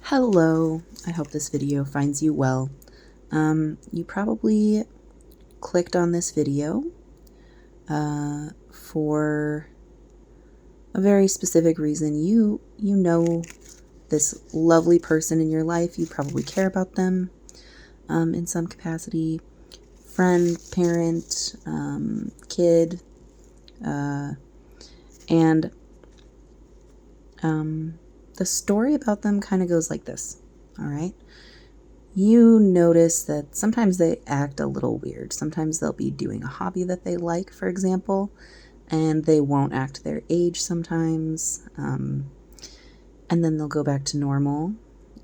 Hello, I hope this video finds you well. You probably clicked on this video for a very specific reason. You know this lovely person in your life. You probably care about them in some capacity. Friend, parent, kid, and the story about them kind of goes like this, all right? You notice that sometimes they act a little weird. Sometimes they'll be doing a hobby that they like, for example, and they won't act their age sometimes, and then they'll go back to normal.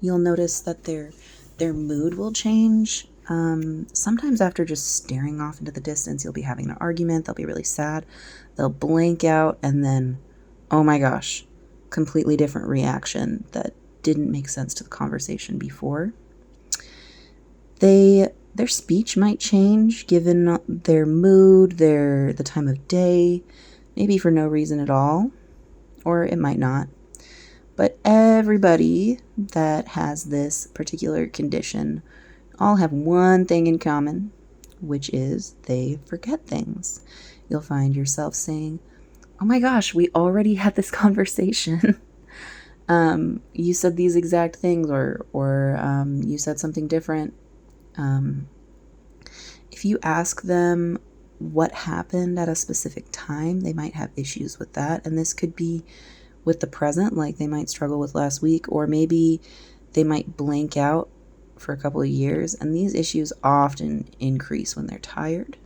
You'll notice that their mood will change. Sometimes after just staring off into the distance, you'll be having an argument, they'll be really sad, they'll blank out, and then, oh my gosh, completely different reaction that didn't make sense to the conversation before. Their speech might change given their mood, the time of day, maybe for no reason at all, or it might not. But everybody that has this particular condition all have one thing in common, which is they forget things. You'll find yourself saying, oh my gosh, we already had this conversation. You said these exact things, or you said something different. If you ask them what happened at a specific time, they might have issues with that. And this could be with the present, like they might struggle with last week, or maybe they might blank out for a couple of years. And these issues often increase when they're tired.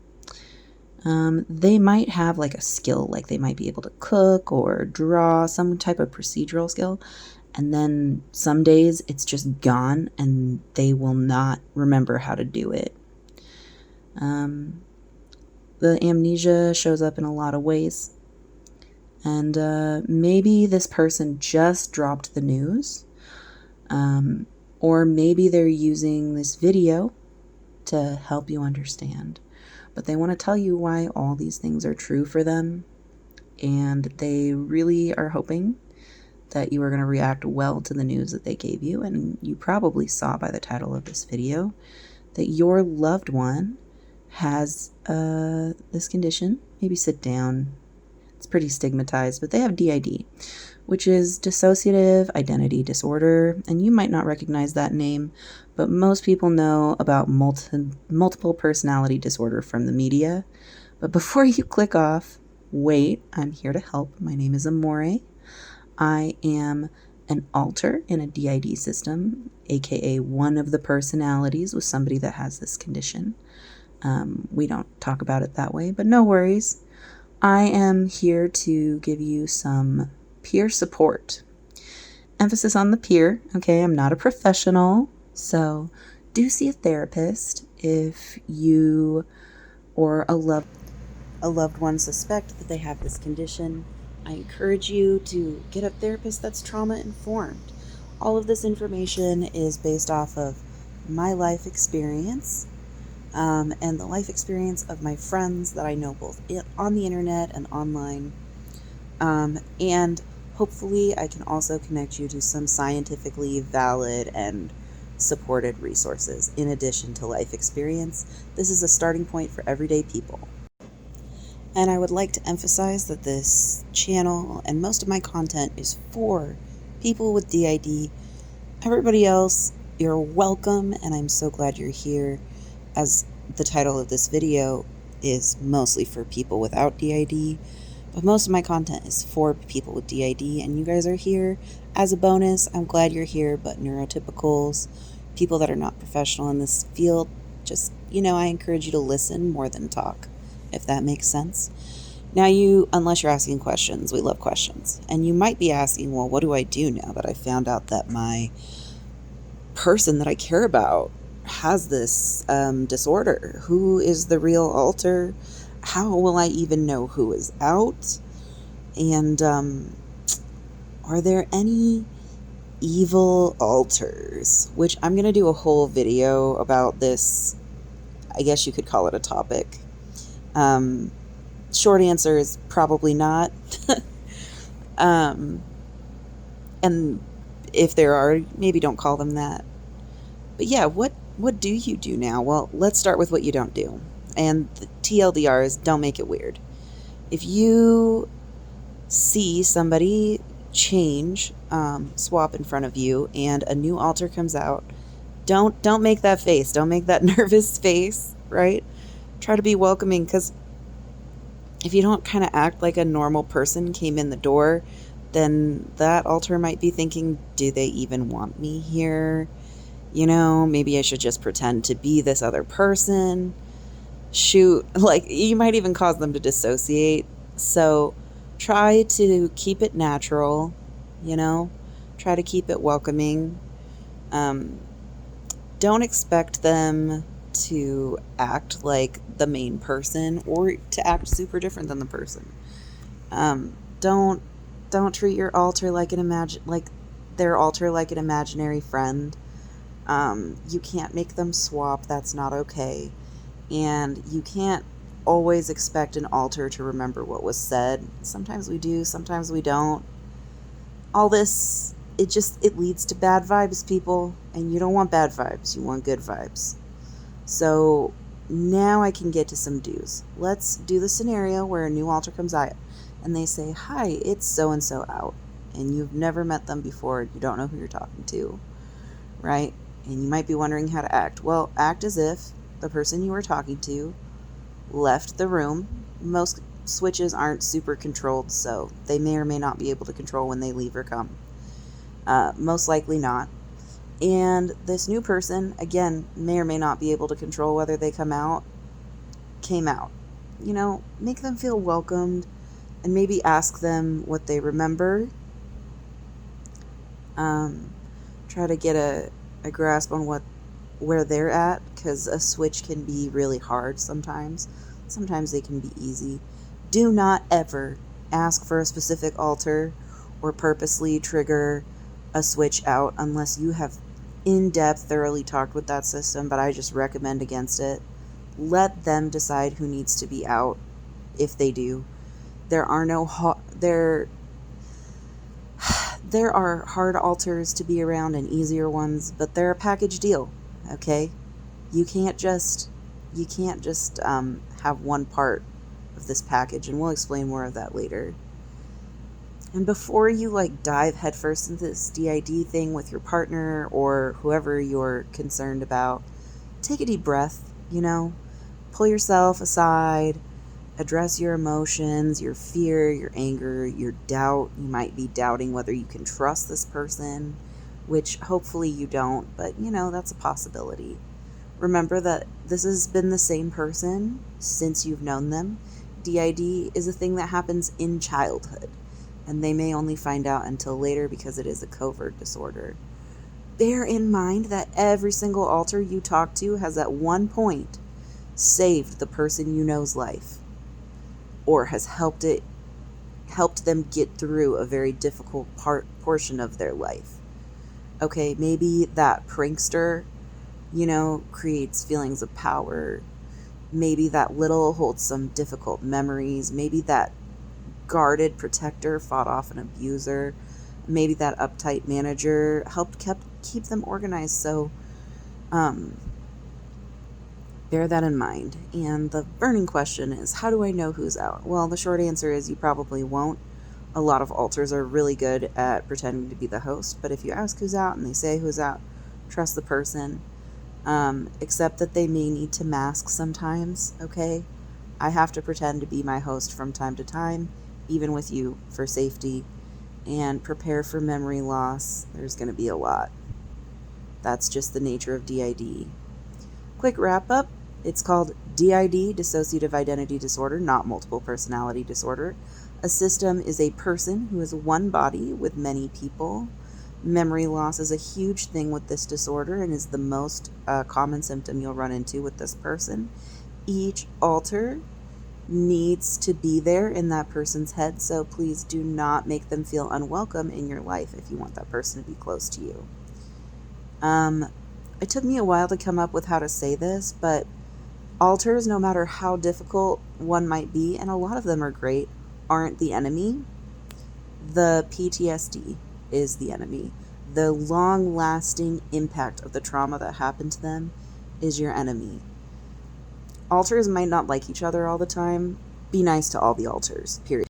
They might have like a skill, like they might be able to cook or draw, some type of procedural skill. And then some days it's just gone and they will not remember how to do it. The amnesia shows up in a lot of ways. And maybe this person just dropped the news. Or maybe they're using this video to help you understand. But they want to tell you why all these things are true for them. And they really are hoping that you are going to react well to the news that they gave you. And you probably saw by the title of this video that your loved one has this condition. Maybe sit down. It's pretty stigmatized, but they have DID, which is dissociative identity disorder. And you might not recognize that name, but most people know about multiple personality disorder from the media. But before you click off, wait, I'm here to help. My name is Amore. I am an alter in a DID system, aka one of the personalities with somebody that has this condition. We don't talk about it that way, but no worries. I am here to give you some peer support. Emphasis on the peer, okay? I'm not a professional, so do see a therapist if you or a loved one suspect that they have this condition. I encourage you to get a therapist that's trauma informed. All of this information is based off of my life experience and the life experience of my friends that I know both on the internet and online. And hopefully I can also connect you to some scientifically valid and supported resources in addition to life experience. This is a starting point for everyday people. And I would like to emphasize that this channel and most of my content is for people with DID. Everybody else, you're welcome, and I'm so glad you're here, as the title of this video is mostly for people without DID, but most of my content is for people with DID, and you guys are here as a bonus. I'm glad you're here, but neurotypicals, people that are not professional in this field, just, I encourage you to listen more than talk, if that makes sense. Now unless you're asking questions, we love questions. And you might be asking, well, what do I do now that I found out that my person that I care about has this disorder? Who is the real alter? How will I even know who is out? And are there any evil alters? Which I'm going to do a whole video about this. I guess you could call it a topic. Short answer is probably not. And If there are, maybe don't call them that. But yeah, what do you do now? Well, let's start with what you don't do. And the TLDR is don't make it weird. If you see somebody swap in front of you, and a new altar comes out, don't make that face. Don't make that nervous face, right? Try to be welcoming, because if you don't kind of act like a normal person came in the door, then that altar might be thinking, do they even want me here? Maybe I should just pretend to be this other person. Shoot, like, you might even cause them to dissociate. So try to keep it natural, try to keep it welcoming. Don't expect them to act like the main person or to act super different than the person. Don't treat your altar like their altar like an imaginary friend. You can't make them swap. That's not okay. And you can't always expect an altar to remember what was said. Sometimes we do, sometimes we don't. All this, it leads to bad vibes, people. And you don't want bad vibes. You want good vibes. So now I can get to some do's. Let's do the scenario where a new altar comes out and they say, hi, it's so-and-so out. And you've never met them before. You don't know who you're talking to, right? And you might be wondering how to act. Well, act as if the person you were talking to left the room. Most switches aren't super controlled, so they may or may not be able to control when they leave or come. Most likely not. And this new person, again, may or may not be able to control whether they came out. Make them feel welcomed, and maybe ask them what they remember. Try to get a grasp on where they're at, because a switch can be really hard sometimes. Sometimes they can be easy. Do not ever ask for a specific altar or purposely trigger a switch out unless you have in-depth thoroughly talked with that system, but I just recommend against it. Let them decide who needs to be out if they do. There are hard altars to be around and easier ones, but they're a package deal, okay? You can't just have one part of this package, and we'll explain more of that later. And before you dive headfirst into this DID thing with your partner or whoever you're concerned about, take a deep breath, pull yourself aside, address your emotions, your fear, your anger, your doubt. You might be doubting whether you can trust this person, which hopefully you don't, but that's a possibility. Remember that this has been the same person since you've known them. DID is a thing that happens in childhood, and they may only find out until later because it is a covert disorder. Bear in mind that every single altar you talk to has at one point saved the person you know's life, or has helped them get through a very difficult portion of their life. Okay, maybe that prankster, creates feelings of power. Maybe that little holds some difficult memories. Maybe that guarded protector fought off an abuser. Maybe that uptight manager helped keep them organized. So bear that in mind. And the burning question is, how do I know who's out? Well, the short answer is you probably won't. A lot of altars are really good at pretending to be the host, but if you ask who's out and they say who's out, trust the person. Except that they may need to mask sometimes, okay? I have to pretend to be my host from time to time, even with you, for safety. And prepare for memory loss. There's going to be a lot. That's just the nature of DID. Quick wrap up. It's called DID, Dissociative Identity Disorder, not Multiple Personality Disorder. A system is a person who is one body with many people. Memory loss is a huge thing with this disorder and is the most common symptom you'll run into with this person. Each altar needs to be there in that person's head, so please do not make them feel unwelcome in your life if you want that person to be close to you. It took me a while to come up with how to say this, but altars, no matter how difficult one might be, and a lot of them are great, aren't the enemy. The PTSD is the enemy. the long-lasting impact of the trauma that happened to them is your enemy. Alters might not like each other all the time. Be nice to all the alters, period.